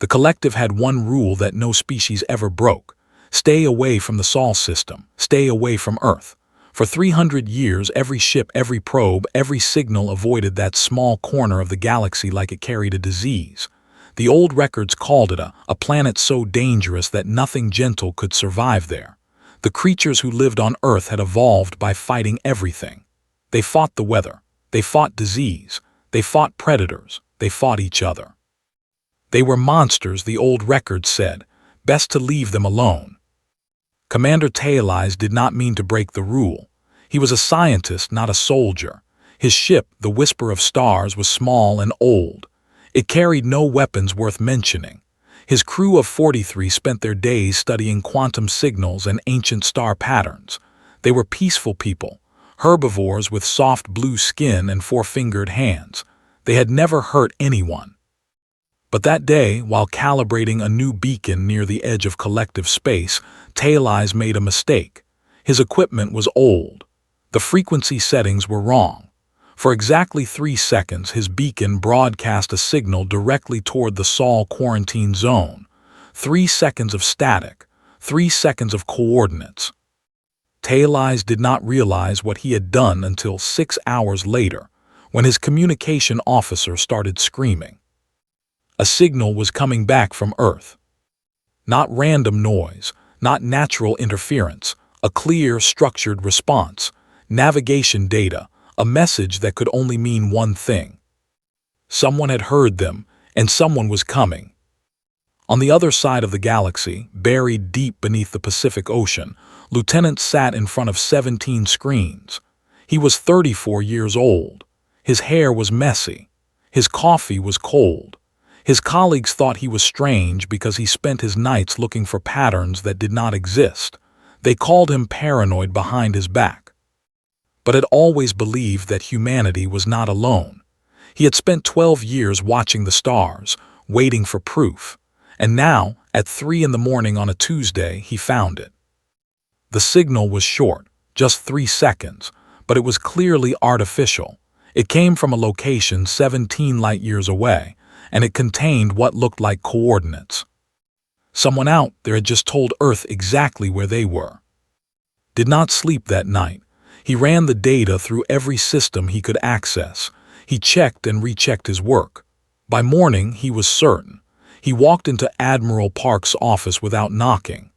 The collective had one rule that no species ever broke: stay away from the Sol system, stay away from Earth. For 300 years, every ship, every probe, every signal avoided that small corner of the galaxy like it carried a disease. The old records called it a planet so dangerous that nothing gentle could survive there. The creatures who lived on Earth had evolved by fighting everything. They fought the weather, they fought disease, they fought predators, they fought each other. They were monsters, the old records said. Best to leave them alone. Commander Tailize did not mean to break the rule. He was a scientist, not a soldier. His ship, the Whisper of Stars, was small and old. It carried no weapons worth mentioning. His crew of 43 spent their days studying quantum signals and ancient star patterns. They were peaceful people, herbivores with soft blue skin and four-fingered hands. They had never hurt anyone. But that day, while calibrating a new beacon near the edge of collective space, Tailize made a mistake. His equipment was old. The frequency settings were wrong. For exactly 3 seconds, his beacon broadcast a signal directly toward the Sol quarantine zone. 3 seconds of static, 3 seconds of coordinates. Tailize did not realize what he had done until 6 hours later, when his communication officer started screaming. A signal was coming back from Earth. Not random noise, not natural interference, a clear, structured response, navigation data, a message that could only mean one thing. Someone had heard them, and someone was coming. On the other side of the galaxy, buried deep beneath the Pacific Ocean, Lieutenant sat in front of 17 screens. He was 34 years old. His hair was messy. His coffee was cold. His colleagues thought he was strange because he spent his nights looking for patterns that did not exist. They called him paranoid behind his back. But had always believed that humanity was not alone. He had spent 12 years watching the stars, waiting for proof. And now, at 3 in the morning on a Tuesday, he found it. The signal was short, just 3 seconds, but it was clearly artificial. It came from a location 17 light-years away, and it contained what looked like coordinates. Someone out there had just told Earth exactly where they were. Did not sleep that night. He ran the data through every system he could access. He checked and rechecked his work. By morning, he was certain. He walked into Admiral Park's office without knocking.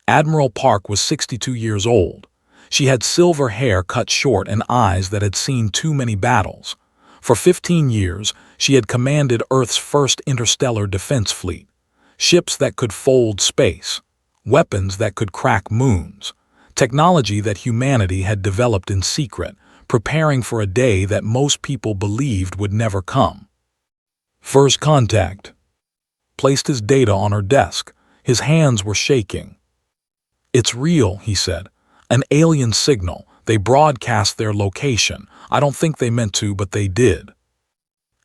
Admiral Park was 62 years old. She had silver hair cut short and eyes that had seen too many battles. For 15 years, she had commanded Earth's first interstellar defense fleet. Ships that could fold space. Weapons that could crack moons. Technology that humanity had developed in secret, preparing for a day that most people believed would never come. First contact. Placed his data on her desk. His hands were shaking. "It's real," he said. "An alien signal. They broadcast their location. I don't think they meant to, but they did."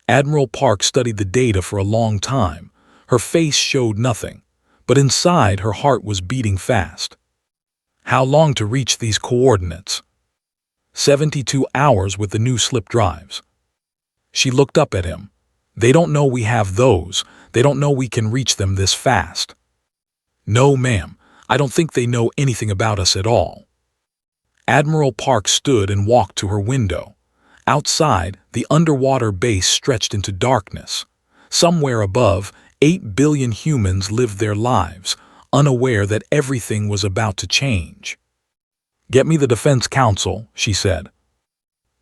Admiral Park studied the data for a long time. Her face showed nothing, but inside her heart was beating fast. How long to reach these coordinates? 72 hours with the new slip drives. She looked up at him. "They don't know we have those. They don't know we can reach them this fast." "No, ma'am. I don't think they know anything about us at all." Admiral Park stood and walked to her window. Outside, the underwater base stretched into darkness. Somewhere above, 8 billion humans lived their lives, unaware that everything was about to change. "Get me the Defense Council," she said.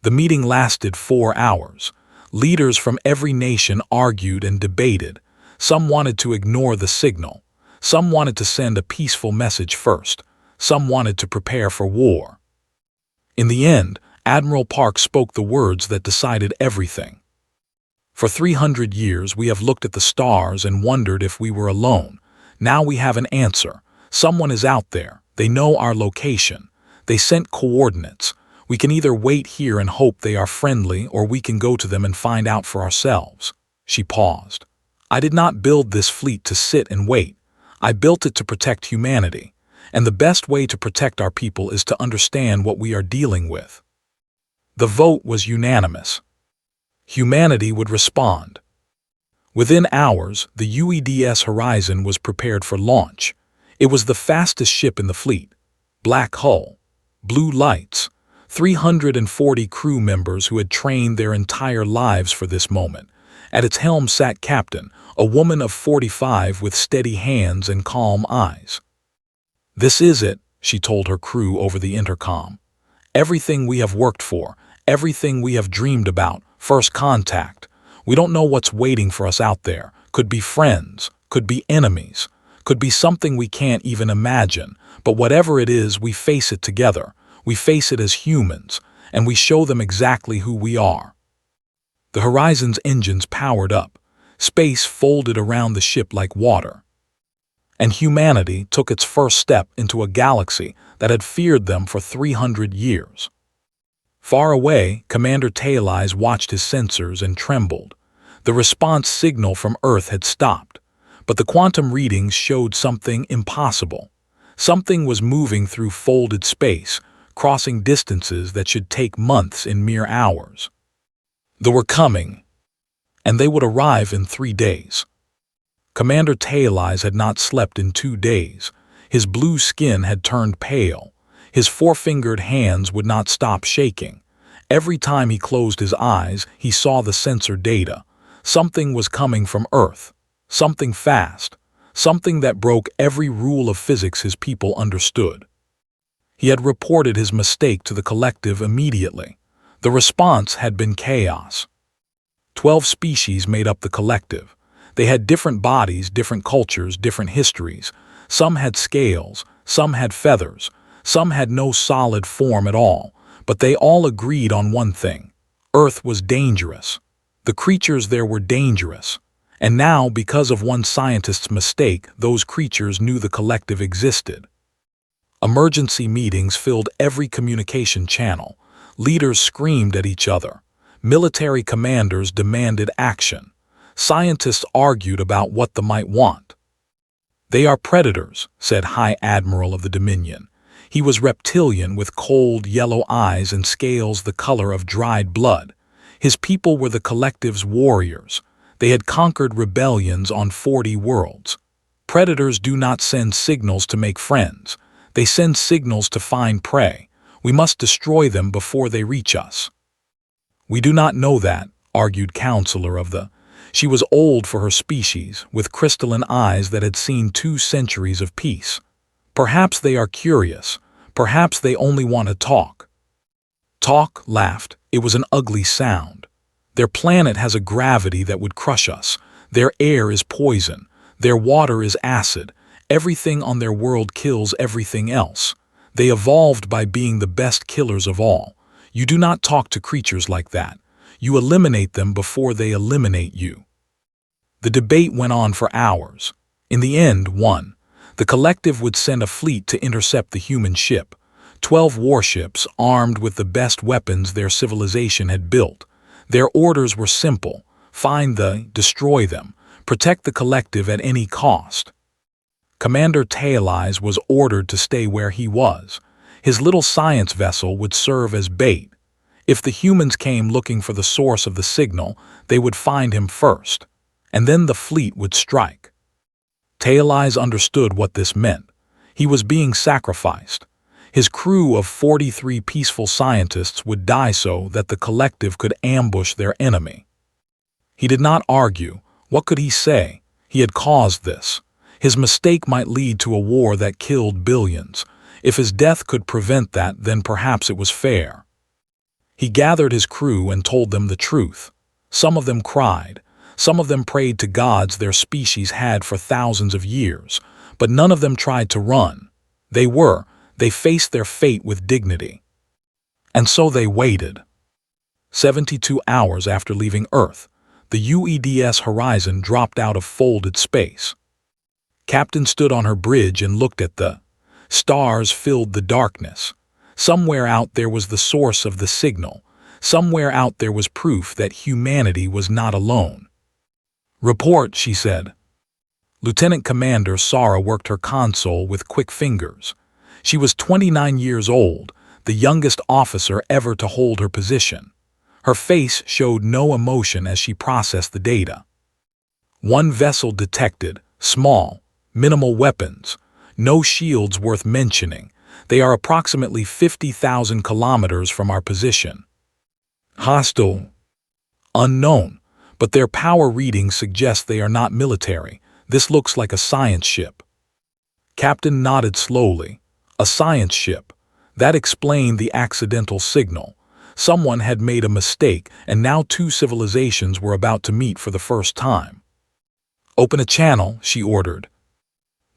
The meeting lasted 4 hours. Leaders from every nation argued and debated. Some wanted to ignore the signal. Some wanted to send a peaceful message first. Some wanted to prepare for war. In the end, Admiral Park spoke the words that decided everything. "For 300 years we have looked at the stars and wondered if we were alone. Now we have an answer. Someone is out there. They know our location. They sent coordinates. We can either wait here and hope they are friendly, or we can go to them and find out for ourselves." She paused. "I did not build this fleet to sit and wait. I built it to protect humanity. And the best way to protect our people is to understand what we are dealing with." The vote was unanimous. Humanity would respond. Within hours, the UEDS Horizon was prepared for launch. It was the fastest ship in the fleet. Black hull, blue lights, 340 crew members who had trained their entire lives for this moment. At its helm sat Captain, a woman of 45 with steady hands and calm eyes. "This is it," she told her crew over the intercom. "Everything we have worked for, everything we have dreamed about, first contact. We don't know what's waiting for us out there. Could be friends, could be enemies, could be something we can't even imagine. But whatever it is, we face it together. We face it as humans, and we show them exactly who we are." The Horizon's engines powered up. Space folded around the ship like water. And humanity took its first step into a galaxy that had feared them for 300 years. Far away, Commander Taileyes watched his sensors and trembled. The response signal from Earth had stopped, but the quantum readings showed something impossible. Something was moving through folded space, crossing distances that should take months in mere hours. They were coming, and they would arrive in 3 days. Commander Taileyes had not slept in 2 days. His blue skin had turned pale. His four-fingered hands would not stop shaking. Every time he closed his eyes, he saw the sensor data. Something was coming from Earth. Something fast. Something that broke every rule of physics his people understood. He had reported his mistake to the collective immediately. The response had been chaos. 12 species made up the collective. They had different bodies, different cultures, different histories. Some had scales, some had feathers, some had no solid form at all, but they all agreed on one thing. Earth was dangerous. The creatures there were dangerous. And now, because of one scientist's mistake, those creatures knew the collective existed. Emergency meetings filled every communication channel. Leaders screamed at each other. Military commanders demanded action. Scientists argued about what they might want. "They are predators," said High Admiral of the Dominion. He was reptilian with cold yellow eyes and scales the color of dried blood. His people were the collective's warriors. They had conquered rebellions on 40 worlds. Predators do not send signals to make friends. They send signals to find prey. We must destroy them before they reach us. "We do not know that," argued Counselor of the. She was old for her species, with crystalline eyes that had seen 2 centuries of peace. "Perhaps they are curious. Perhaps they only want to talk." "Talk," laughed. It was an ugly sound. "Their planet has a gravity that would crush us. Their air is poison. Their water is acid. Everything on their world kills everything else. They evolved by being the best killers of all. You do not talk to creatures like that. You eliminate them before they eliminate you." The debate went on for hours. In the end, the collective would send a fleet to intercept the human ship. 12 warships armed with the best weapons their civilization had built. Their orders were simple: find them, destroy them, protect the collective at any cost. Commander Taileyes was ordered to stay where he was. His little science vessel would serve as bait. If the humans came looking for the source of the signal, they would find him first, and then the fleet would strike. Taileyes understood what this meant. He was being sacrificed. His crew of 43 peaceful scientists would die so that the collective could ambush their enemy. He did not argue. What could he say? He had caused this. His mistake might lead to a war that killed billions. If his death could prevent that, then perhaps it was fair. He gathered his crew and told them the truth. Some of them cried. Some of them prayed to gods their species had for thousands of years. But none of them tried to run. They faced their fate with dignity. And so they waited. 72 hours after leaving Earth, the UEDS Horizon dropped out of folded space. Captain stood on her bridge and looked at the stars filled the darkness. Somewhere out there was the source of the signal. Somewhere out there was proof that humanity was not alone. "Report," she said. Lieutenant Commander Sara worked her console with quick fingers. She was 29 years old, the youngest officer ever to hold her position. Her face showed no emotion as she processed the data. One vessel detected, small, minimal weapons, no shields worth mentioning. They are approximately 50,000 kilometers from our position. Hostile. Unknown, but their power readings suggest they are not military. This looks like a science ship. Captain nodded slowly. A science ship. That explained the accidental signal. Someone had made a mistake, and now two civilizations were about to meet for the first time. Open a channel, she ordered.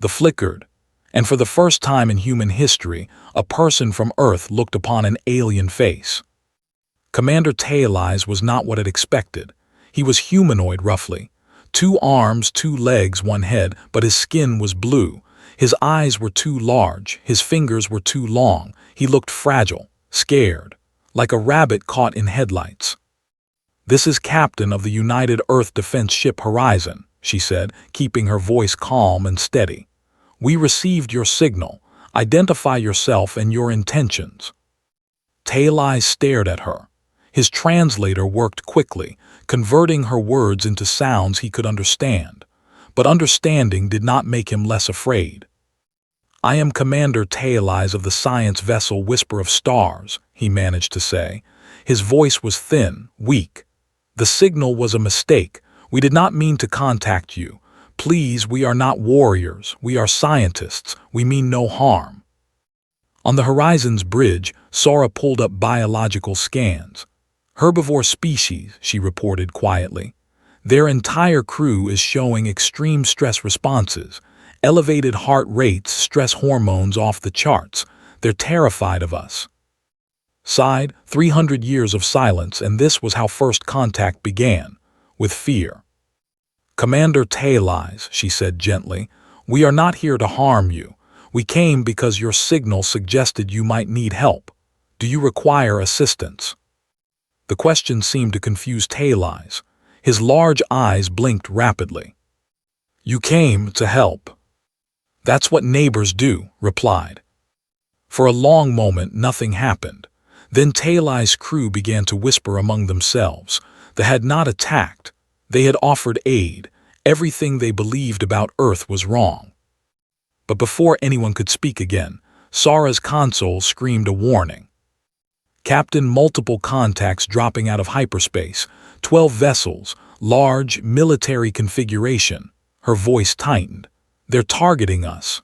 The flickered, and for the first time in human history, a person from Earth looked upon an alien face. Commander Taileyes was not what it expected. He was humanoid roughly. 2 arms, 2 legs, 1 head, but his skin was blue. His eyes were too large, his fingers were too long. He looked fragile, scared, like a rabbit caught in headlights. This is Captain of the United Earth Defense Ship Horizon, she said, keeping her voice calm and steady. We received your signal. Identify yourself and your intentions. Taileyes stared at her. His translator worked quickly, converting her words into sounds he could understand. But understanding did not make him less afraid. I am Commander Taileyes of the science vessel Whisper of Stars, he managed to say. His voice was thin, weak. The signal was a mistake. We did not mean to contact you. Please, we are not warriors. We are scientists. We mean no harm. On the Horizon's bridge, Sora pulled up biological scans. Herbivore species, she reported quietly. Their entire crew is showing extreme stress responses, elevated heart rates, stress hormones off the charts. They're terrified of us. Sighed, 300 years of silence, and this was how first contact began, with fear. Commander Taileyes, she said gently, we are not here to harm you. We came because your signal suggested you might need help. Do you require assistance? The question seemed to confuse Taileyes. His large eyes blinked rapidly. You came to help. That's what neighbors do, replied. For a long moment, nothing happened. Then Taileyes' crew began to whisper among themselves. They had not attacked. They had offered aid. Everything they believed about Earth was wrong. But before anyone could speak again, Sora's console screamed a warning. Captain, multiple contacts dropping out of hyperspace, 12 vessels, large, military configuration. Her voice tightened. They're targeting us.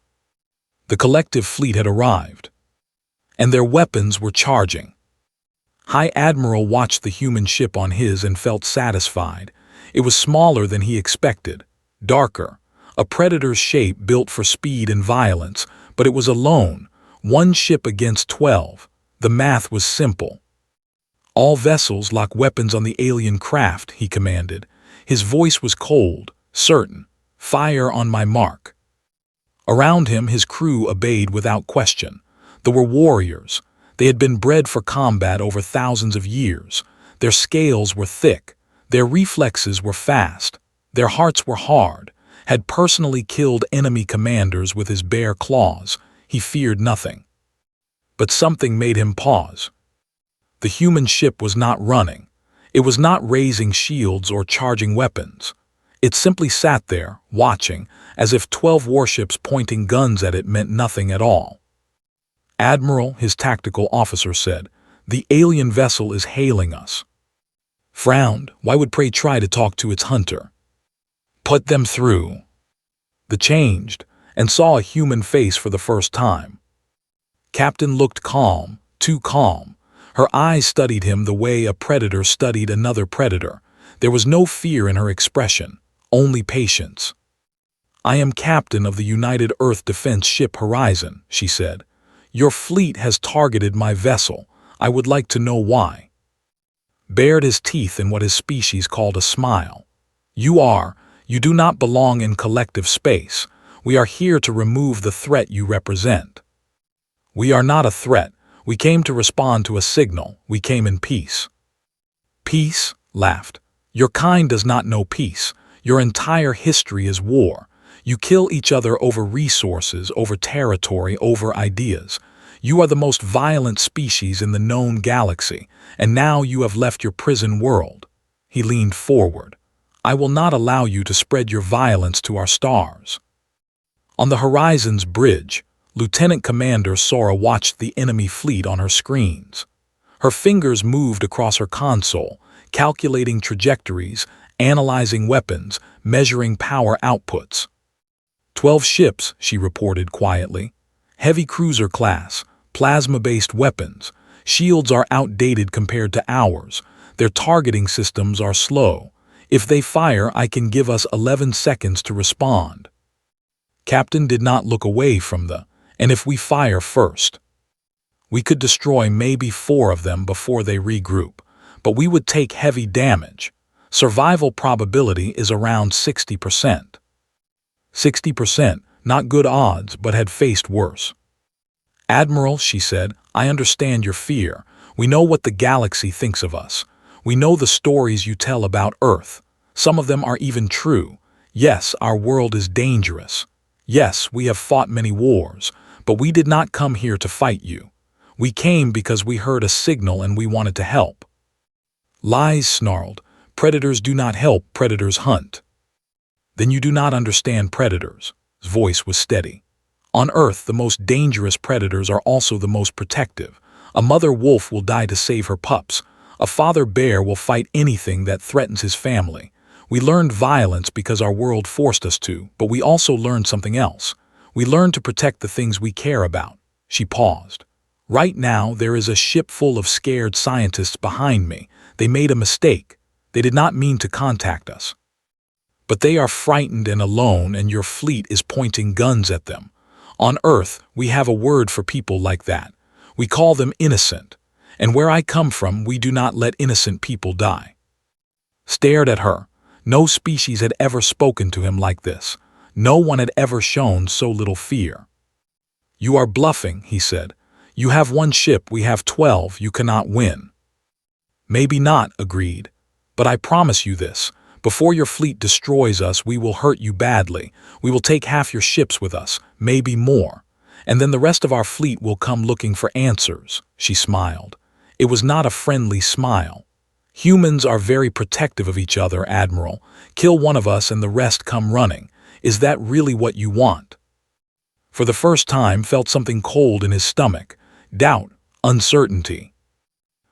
The collective fleet had arrived, and their weapons were charging. High Admiral watched the human ship on his and felt satisfied. It was smaller than he expected, darker, a predator's shape built for speed and violence, but it was alone, 1 ship against 12. The math was simple. All vessels lock weapons on the alien craft, he commanded. His voice was cold, certain. Fire on my mark. Around him, his crew obeyed without question. They were warriors. They had been bred for combat over thousands of years. Their scales were thick. Their reflexes were fast. Their hearts were hard. Had personally killed enemy commanders with his bare claws. He feared nothing. But something made him pause. The human ship was not running. It was not raising shields or charging weapons. It simply sat there, watching, as if 12 warships pointing guns at it meant nothing at all. Admiral, his tactical officer said, the alien vessel is hailing us. Frowned, why would prey try to talk to its hunter? Put them through. The changed, and saw a human face for the first time. Captain looked calm, too calm. Her eyes studied him the way a predator studied another predator. There was no fear in her expression, only patience. I am Captain of the United Earth Defense Ship Horizon, she said. Your fleet has targeted my vessel. I would like to know why. Bared his teeth in what his species called a smile. You do not belong in collective space. We are here to remove the threat you represent. We are not a threat. We came to respond to a signal. We came in peace. Peace? Laughed. Your kind does not know peace. Your entire history is war. You kill each other over resources, over territory, over ideas. You are the most violent species in the known galaxy, and now you have left your prison world. He leaned forward. I will not allow you to spread your violence to our stars." On the horizon's bridge, Lieutenant Commander Sora watched the enemy fleet on her screens. Her fingers moved across her console, calculating trajectories, analyzing weapons, measuring power outputs. 12 ships, she reported quietly. Heavy cruiser class, plasma-based weapons. Shields are outdated compared to ours. Their targeting systems are slow. If they fire, I can give us 11 seconds to respond. Captain did not look away from and if we fire first, we could destroy maybe 4 of them before they regroup, but we would take heavy damage. Survival probability is around 60%. 60%, not good odds, but had faced worse. "Admiral," she said, "I understand your fear. We know what the galaxy thinks of us. We know the stories you tell about Earth. Some of them are even true. Yes, our world is dangerous. Yes, we have fought many wars, but we did not come here to fight you. We came because we heard a signal and we wanted to help." "Lies," snarled. "Predators do not help, predators hunt." "Then you do not understand predators." His voice was steady. "On Earth, the most dangerous predators are also the most protective. A mother wolf will die to save her pups. A father bear will fight anything that threatens his family. We learned violence because our world forced us to, but we also learned something else. We learned to protect the things we care about." She paused. "Right now, there is a ship full of scared scientists behind me. They made a mistake. They did not mean to contact us. But they are frightened and alone, and your fleet is pointing guns at them. On Earth, we have a word for people like that. We call them innocent. And where I come from, we do not let innocent people die." Stared at her. No species had ever spoken to him like this. No one had ever shown so little fear. "You are bluffing," he said. "You have 1 ship, we have 12, you cannot win." "Maybe not," agreed. "But I promise you this. Before your fleet destroys us, we will hurt you badly. We will take half your ships with us, maybe more. And then the rest of our fleet will come looking for answers." She smiled. It was not a friendly smile. "Humans are very protective of each other, Admiral. Kill one of us and the rest come running. Is that really what you want?" For the first time, felt something cold in his stomach. Doubt, uncertainty.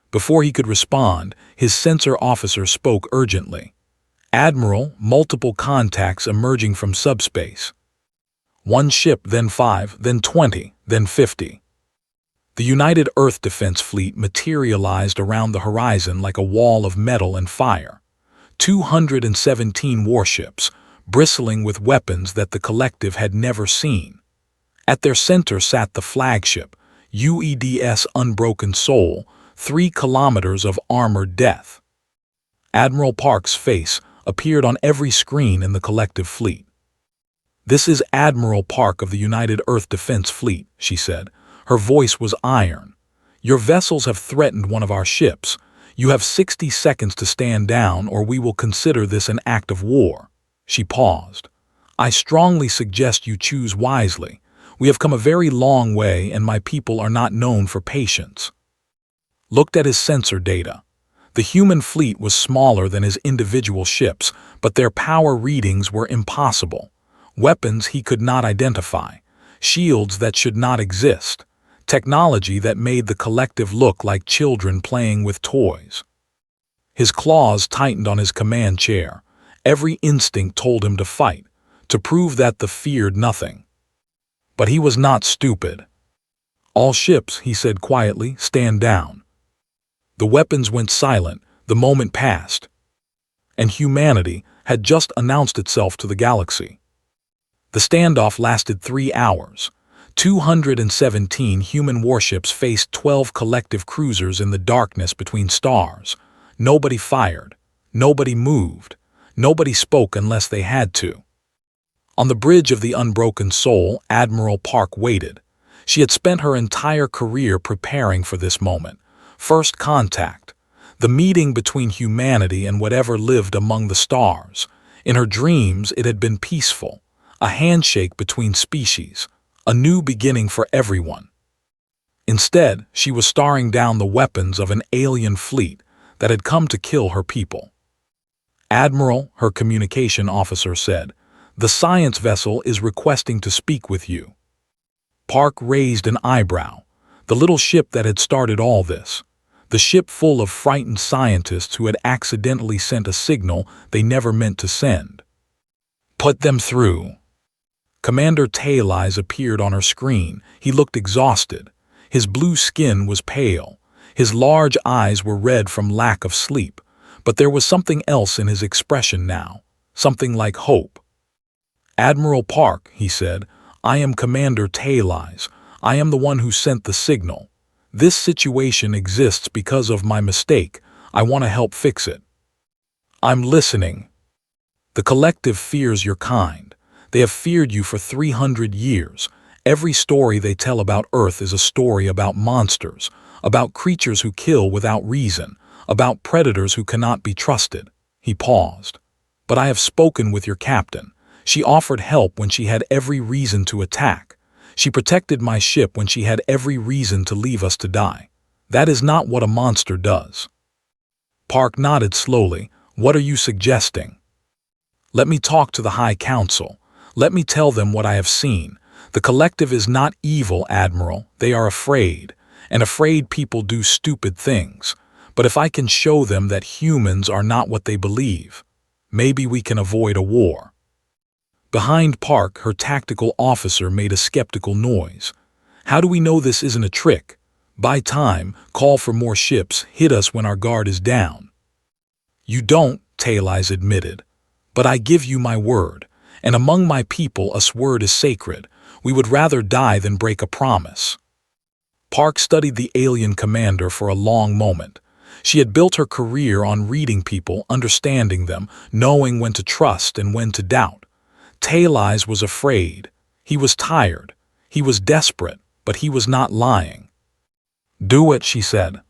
Before he could respond, his sensor officer spoke urgently. "Admiral, multiple contacts emerging from subspace. 1 ship, then 5, then 20, then 50. The United Earth Defense Fleet materialized around the horizon like a wall of metal and fire. 217 warships, bristling with weapons that the collective had never seen. At their center sat the flagship, UEDS Unbroken Soul, 3 kilometers of armored death. Admiral Park's face appeared on every screen in the collective fleet. "This is Admiral Park of the United Earth Defense Fleet," she said. Her voice was iron. "Your vessels have threatened one of our ships. You have 60 seconds to stand down, or we will consider this an act of war." She paused. "I strongly suggest you choose wisely. We have come a very long way, and my people are not known for patience." Looked at his sensor data. The human fleet was smaller than his individual ships, but their power readings were impossible. Weapons he could not identify. Shields that should not exist. Technology that made the collective look like children playing with toys. His claws tightened on his command chair. Every instinct told him to fight, to prove that the feared nothing. But he was not stupid. "All ships," he said quietly, "stand down." The weapons went silent, the moment passed. And humanity had just announced itself to the galaxy. The standoff lasted 3 hours. 217 human warships faced 12 collective cruisers in the darkness between stars. Nobody fired. Nobody moved. Nobody spoke unless they had to. On the bridge of the Unbroken Soul, Admiral Park waited. She had spent her entire career preparing for this moment. First contact. The meeting between humanity and whatever lived among the stars. In her dreams, it had been peaceful. A handshake between species. A new beginning for everyone. Instead, she was staring down the weapons of an alien fleet that had come to kill her people. "Admiral," her communication officer said, "the science vessel is requesting to speak with you." Park raised an eyebrow. The little ship that had started all this. The ship full of frightened scientists who had accidentally sent a signal they never meant to send. "Put them through." Commander Taileyes appeared on her screen. He looked exhausted. His blue skin was pale. His large eyes were red from lack of sleep. But there was something else in his expression now, something like hope. "Admiral Park," he said, "I am Commander Taileyes. I am the one who sent the signal. This situation exists because of my mistake. I want to help fix it." "I'm listening." "The collective fears your kind. They have feared you for 300 years. Every story they tell about Earth is a story about monsters, about creatures who kill without reason, about predators who cannot be trusted." He paused. "But I have spoken with your captain. She offered help when she had every reason to attack. She protected my ship when she had every reason to leave us to die. That is not what a monster does." Park nodded slowly. "What are you suggesting?" "Let me talk to the High Council. Let me tell them what I have seen. The collective is not evil, Admiral. They are afraid, and afraid people do stupid things. But if I can show them that humans are not what they believe, maybe we can avoid a war." Behind Park, her tactical officer made a skeptical noise. "How do we know this isn't a trick? Buy time, call for more ships, hit us when our guard is down." "You don't," Taileyes admitted. "But I give you my word, and among my people a word is sacred. We would rather die than break a promise." Park studied the alien commander for a long moment. She had built her career on reading people, understanding them, knowing when to trust and when to doubt. Taileyes was afraid. He was tired. He was desperate, but he was not lying. "Do it," she said.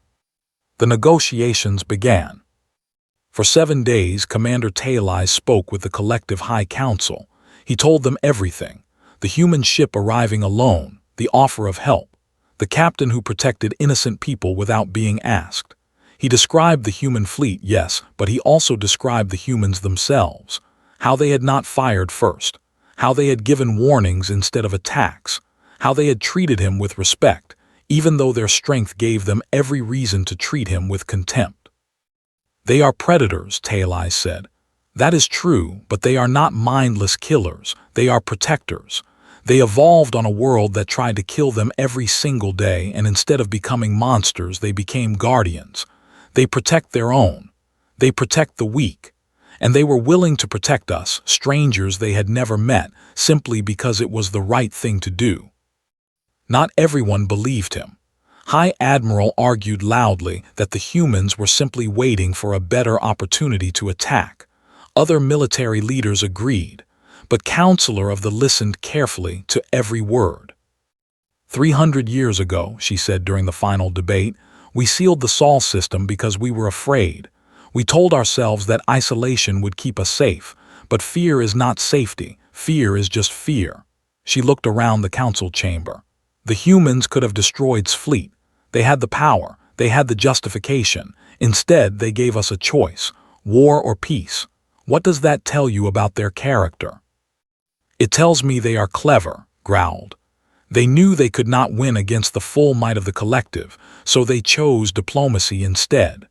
The negotiations began. For 7 days, Commander Taileyes spoke with the collective High Council. He told them everything. The human ship arriving alone, the offer of help, the captain who protected innocent people without being asked. He described the human fleet, yes, but he also described the humans themselves. How they had not fired first, how they had given warnings instead of attacks, how they had treated him with respect, even though their strength gave them every reason to treat him with contempt. "They are predators," Taileyes said. "That is true, but they are not mindless killers. They are protectors. They evolved on a world that tried to kill them every single day, and instead of becoming monsters, they became guardians. They protect their own. They protect the weak. And they were willing to protect us, strangers they had never met, simply because it was the right thing to do." Not everyone believed him. High Admiral argued loudly that the humans were simply waiting for a better opportunity to attack. Other military leaders agreed, but Counselor of the listened carefully to every word. 300 years ago," she said during the final debate, "we sealed the Sol system because we were afraid. We told ourselves that isolation would keep us safe, but fear is not safety. Fear is just fear." She looked around the council chamber. The humans could have destroyed S's fleet. They had the power. They had the justification. Instead, they gave us a choice: war or peace. What does that tell you about their character? "It tells me they are clever," growled. "They knew they could not win against the full might of the collective, so they chose diplomacy instead."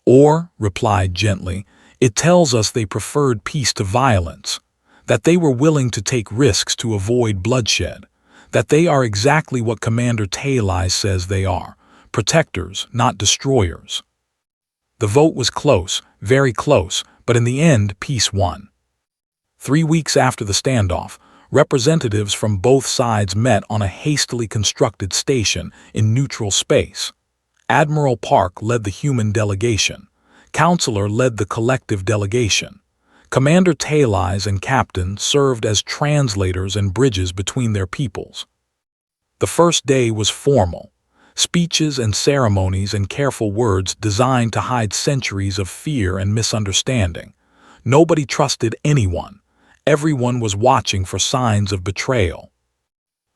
"Or," replied gently, "it tells us they preferred peace to violence, that they were willing to take risks to avoid bloodshed, that they are exactly what Commander Taileyes says they are, protectors, not destroyers." The vote was close, very close, but in the end, peace won. 3 weeks after the standoff, representatives from both sides met on a hastily constructed station in neutral space. Admiral Park led the human delegation. Counselor led the collective delegation. Commander Taileyes and Captain served as translators and bridges between their peoples. The first day was formal. Speeches and ceremonies and careful words designed to hide centuries of fear and misunderstanding. Nobody trusted anyone. Everyone was watching for signs of betrayal.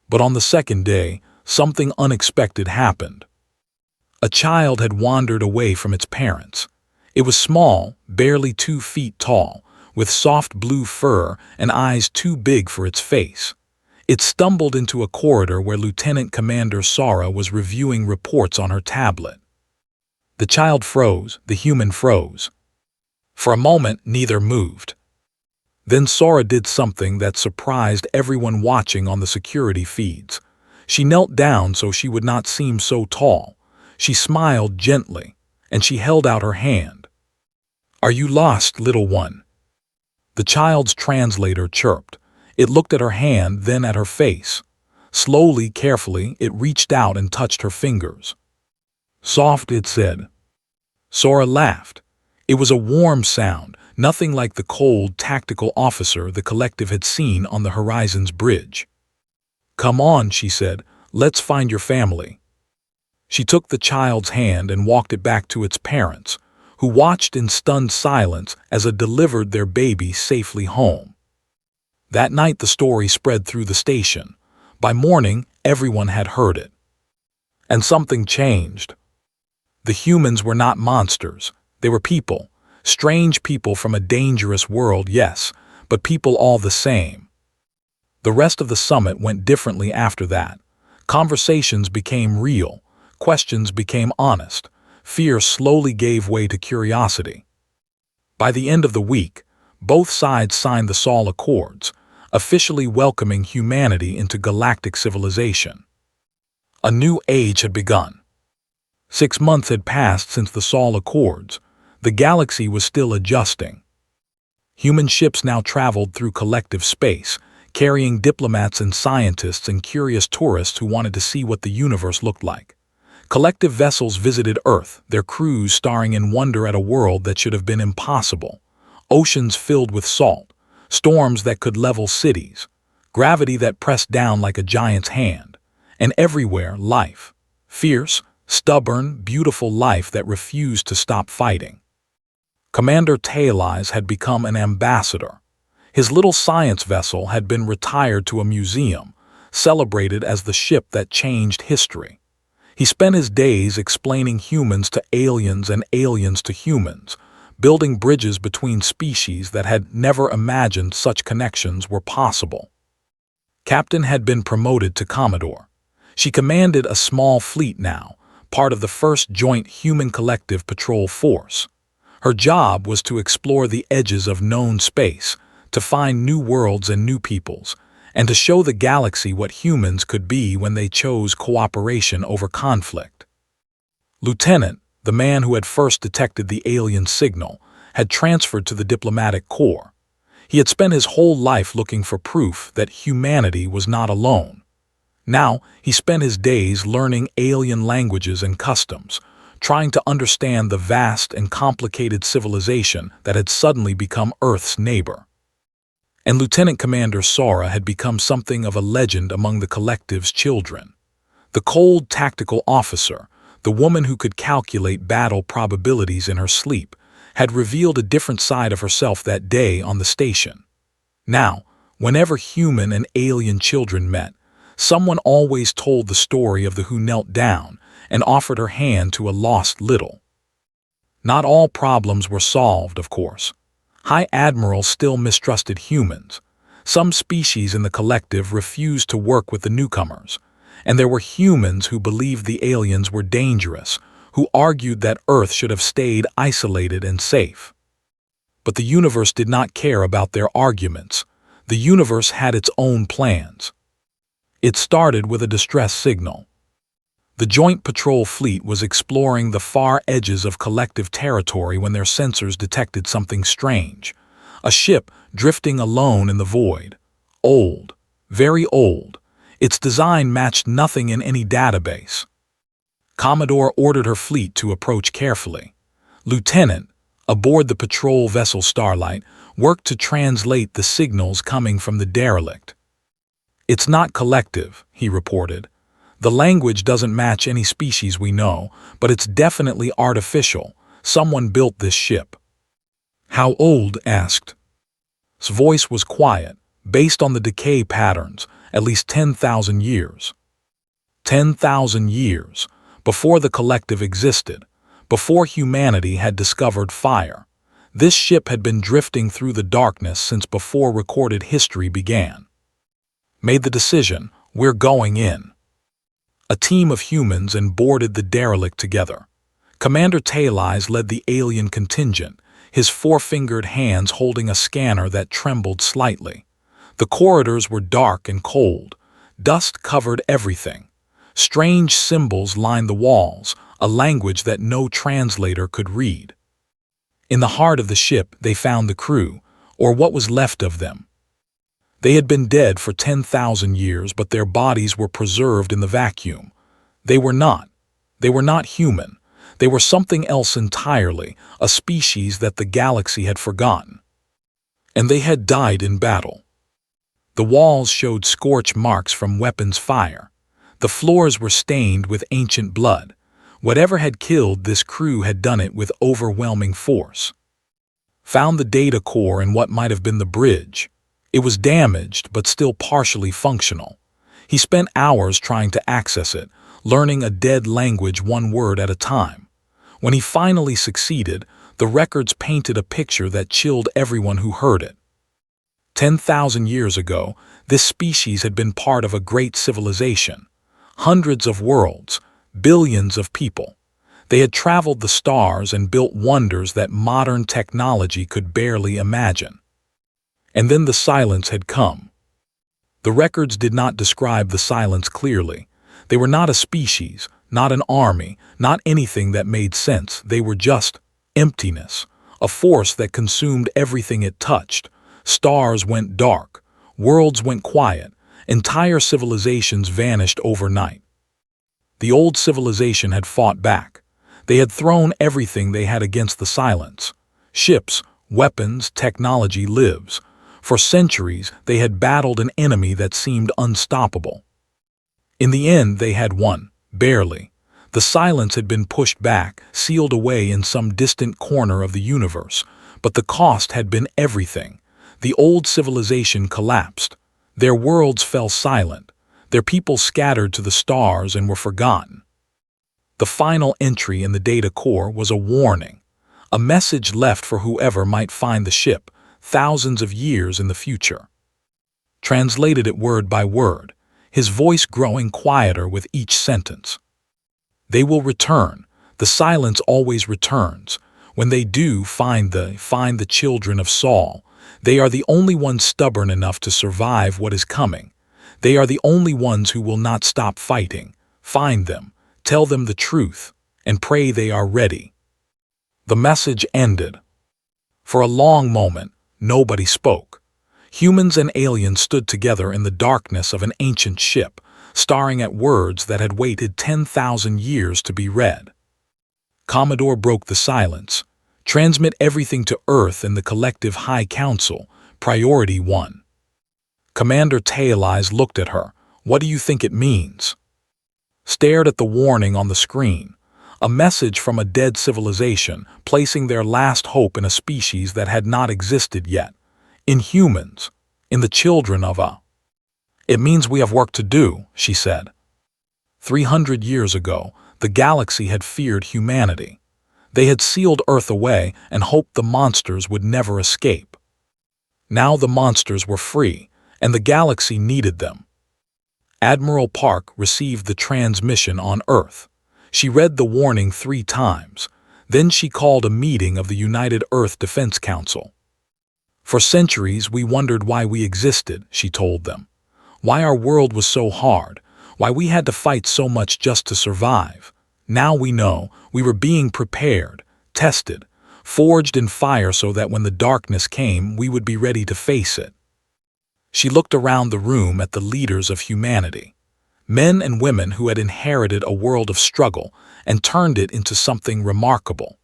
But on the second day, something unexpected happened. A child had wandered away from its parents. It was small, barely 2 feet tall, with soft blue fur and eyes too big for its face. It stumbled into a corridor where Lieutenant Commander Sora was reviewing reports on her tablet. The child froze, the human froze. For a moment, neither moved. Then Sora did something that surprised everyone watching on the security feeds. She knelt down so she would not seem so tall. She smiled gently, and she held out her hand. "Are you lost, little one?" The child's translator chirped. It looked at her hand, then at her face. Slowly, carefully, it reached out and touched her fingers. "Soft," it said. Sora laughed. It was a warm sound, nothing like the cold, tactical officer the collective had seen on the Horizon's bridge. "Come on," she said. "Let's find your family." She took the child's hand and walked it back to its parents, who watched in stunned silence as it delivered their baby safely home. That night the story spread through the station. By morning, everyone had heard it. And something changed. The humans were not monsters. They were people. Strange people from a dangerous world, yes, but people all the same. The rest of the summit went differently after that. Conversations became real. Questions became honest. Fear slowly gave way to curiosity. By the end of the week, both sides signed the Sol Accords, officially welcoming humanity into galactic civilization. A new age had begun. 6 months had passed since the Sol Accords. The galaxy was still adjusting. Human ships now traveled through collective space, carrying diplomats and scientists and curious tourists who wanted to see what the universe looked like. Collective vessels visited Earth, their crews staring in wonder at a world that should have been impossible. Oceans filled with salt, storms that could level cities, gravity that pressed down like a giant's hand, and everywhere life. Fierce, stubborn, beautiful life that refused to stop fighting. Commander Taileyes had become an ambassador. His little science vessel had been retired to a museum, celebrated as the ship that changed history. He spent his days explaining humans to aliens and aliens to humans, building bridges between species that had never imagined such connections were possible. Captain had been promoted to Commodore. She commanded a small fleet now, part of the first joint human collective patrol force. Her job was to explore the edges of known space, to find new worlds and new peoples, and to show the galaxy what humans could be when they chose cooperation over conflict. Lieutenant, the man who had first detected the alien signal, had transferred to the diplomatic corps. He had spent his whole life looking for proof that humanity was not alone. Now, he spent his days learning alien languages and customs, trying to understand the vast and complicated civilization that had suddenly become Earth's neighbor. And Lieutenant Commander Sora had become something of a legend among the collective's children. The cold tactical officer, the woman who could calculate battle probabilities in her sleep, had revealed a different side of herself that day on the station. Now, whenever human and alien children met, someone always told the story of the who knelt down and offered her hand to a lost little. Not all problems were solved, of course. High Admiral still mistrusted humans. Some species in the collective refused to work with the newcomers, and there were humans who believed the aliens were dangerous, who argued that Earth should have stayed isolated and safe. But the universe did not care about their arguments. The universe had its own plans. It started with a distress signal. The Joint Patrol Fleet was exploring the far edges of collective territory when their sensors detected something strange. A ship drifting alone in the void. Old, very old. Its design matched nothing in any database. Commodore ordered her fleet to approach carefully. Lieutenant, aboard the patrol vessel Starlight, worked to translate the signals coming from the derelict. "It's not collective," he reported. "The language doesn't match any species we know, but it's definitely artificial. Someone built this ship." "How old?" asked. His voice was quiet, based on the decay patterns, at least 10,000 years. 10,000 years, before the collective existed, before humanity had discovered fire. This ship had been drifting through the darkness since before recorded history began. Made the decision, we're going in. A team of humans and boarded the derelict together. Commander Talais led the alien contingent, his four-fingered hands holding a scanner that trembled slightly. The corridors were dark and cold. Dust covered everything. Strange symbols lined the walls, a language that no translator could read. In the heart of the ship, they found the crew, or what was left of them. They had been dead for 10,000 years, but their bodies were preserved in the vacuum. They were not. They were not human. They were something else entirely, a species that the galaxy had forgotten. And they had died in battle. The walls showed scorch marks from weapons fire. The floors were stained with ancient blood. Whatever had killed this crew had done it with overwhelming force. Found the data core in what might have been the bridge. It was damaged, but still partially functional. He spent hours trying to access it, learning a dead language one word at a time. When he finally succeeded, the records painted a picture that chilled everyone who heard it. 10,000 years ago, this species had been part of a great civilization. Hundreds of worlds, billions of people. They had traveled the stars and built wonders that modern technology could barely imagine. And then the silence had come. The records did not describe the silence clearly. They were not a species, not an army, not anything that made sense. They were just emptiness, a force that consumed everything it touched. Stars went dark, worlds went quiet, entire civilizations vanished overnight. The old civilization had fought back. They had thrown everything they had against the silence. Ships, weapons, technology, lives. For centuries, they had battled an enemy that seemed unstoppable. In the end, they had won, barely. The silence had been pushed back, sealed away in some distant corner of the universe, but the cost had been everything. The old civilization collapsed. Their worlds fell silent. Their people scattered to the stars and were forgotten. The final entry in the data core was a warning, a message left for whoever might find the ship, thousands of years in the future. Translated it word by word, his voice growing quieter with each sentence. They will return. The silence always returns. When they do find the children of Saul, they are the only ones stubborn enough to survive what is coming. They are the only ones who will not stop fighting. Find them, tell them the truth, and pray they are ready. The message ended. For a long moment, nobody spoke. Humans and aliens stood together in the darkness of an ancient ship, staring at words that had waited 10,000 years to be read. Commodore broke the silence. Transmit everything to Earth and the collective High Council, Priority 1. Commander Talais looked at her. What do you think it means? Stared at the warning on the screen. A message from a dead civilization, placing their last hope in a species that had not existed yet. In humans. In the children of a. It means we have work to do, she said. 300 years ago, the galaxy had feared humanity. They had sealed Earth away and hoped the monsters would never escape. Now the monsters were free, and the galaxy needed them. Admiral Park received the transmission on Earth. She read the warning 3 times. Then she called a meeting of the United Earth Defense Council. For centuries we wondered why we existed, she told them. Why our world was so hard, why we had to fight so much just to survive. Now we know we were being prepared, tested, forged in fire so that when the darkness came, we would be ready to face it. She looked around the room at the leaders of humanity, men and women who had inherited a world of struggle and turned it into something remarkable.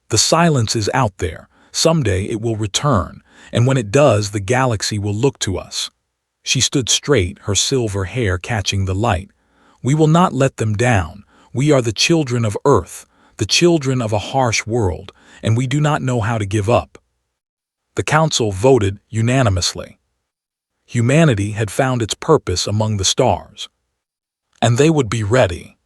The silence is out there. Someday it will return, and when it does, the galaxy will look to us. She stood straight, her silver hair catching the light. We will not let them down. We are the children of Earth, the children of a harsh world, and we do not know how to give up. The council voted unanimously. Humanity had found its purpose among the stars, and they would be ready.